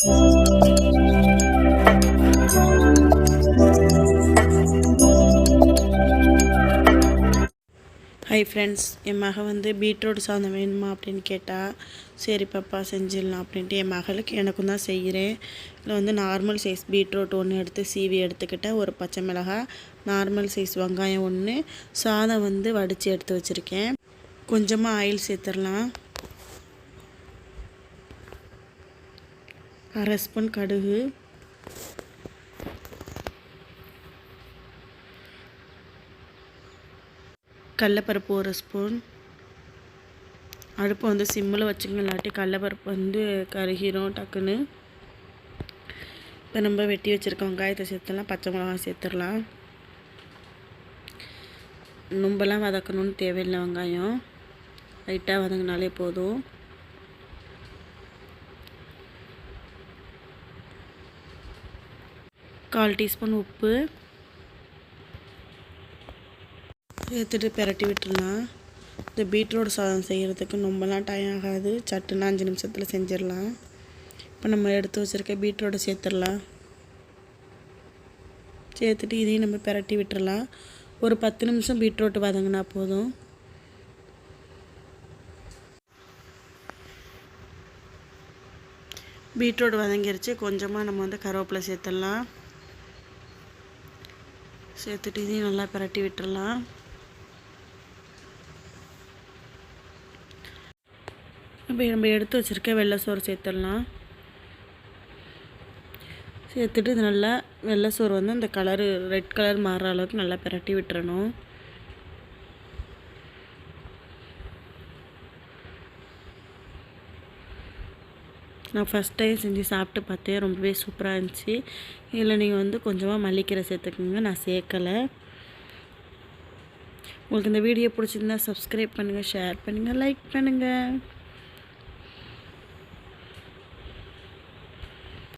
Hi friends, என் மகள் beetroot சாதம் வேணுமா அப்படின்னு கேட்டால், சரி பாப்பா செஞ்சிடலாம் அப்படின்ட்டு என் மகளுக்கு எனக்கும் தான் செய்கிறேன். இதில் நார்மல் சைஸ் பீட்ரூட் ஒன்று எடுத்து சீவி எடுத்துக்கிட்டேன், ஒரு பச்சை மிளகாய், நார்மல் சைஸ் வெங்காயம் ஒன்று, சாதம் வடித்து எடுத்து வச்சுருக்கேன். கொஞ்சமாக ஆயில் சேர்த்துடலாம். 1/2 ஸ்பூன் கடுகு, கடலைப்பருப்பு 1 ஸ்பூன். அடுப்பு சிம்மில் வச்சுங்க, இல்லாட்டி கடலைப்பருப்பு கருகிரும் டக்குன்னு. இப்போ நம்ம வெட்டி வச்சுருக்க வெங்காயத்தை சேர்த்துடலாம், பச்சை மிளகாய் சேர்த்துடலாம். ரொம்பலாம் வதக்கணும்னு தேவையில்லை, வெங்காயம் லைட்டாக வதங்கினாலே போதும். கால் டீஸ்பூன் உப்பு சேர்த்துட்டு பிரட்டி விட்டுடலாம். இந்த பீட்ரூட் சாதம் செய்கிறதுக்கு ரொம்பலாம் டைம் ஆகாது, சட்டுன்னு 5 நிமிஷத்தில் செஞ்சிடலாம். இப்போ நம்ம எடுத்து வச்சுருக்க பீட்ரூட்டை சேர்த்துடலாம். சேர்த்துட்டு இதையும் நம்ம பிரட்டி விட்டுடலாம். ஒரு 10 நிமிஷம் பீட்ரூட் வதங்கினா போதும். பீட்ரூட் வதங்கிருச்சு. கொஞ்சமாக நம்ம கருவேப்பிலை சேர்த்துடலாம். சேர்த்துட்டு இதையும் நல்லா பிரட்டி விட்டுடலாம். இப்போ நம்ம எடுத்து வச்சுருக்க வெள்ளை சோறு சேர்த்துடலாம். சேர்த்துட்டு இது நல்லா வெள்ளை சோறு இந்த கலரு ரெட் கலர் மாறுற அளவுக்கு நல்லா பிரட்டி விட்டுறணும். நான் ஃபஸ்ட் டைம் செஞ்சு சாப்பிட்டு பார்த்தேன், ரொம்பவே சூப்பராக இருந்துச்சு. இதில் நீங்கள் கொஞ்சமாக மல்லிக்கீரை சேர்த்துக்குங்க, நான் சேர்க்கலை. உங்களுக்கு இந்த வீடியோ பிடிச்சிருந்தா சப்ஸ்கிரைப் பண்ணுங்கள், ஷேர் பண்ணுங்கள், லைக் பண்ணுங்கள்.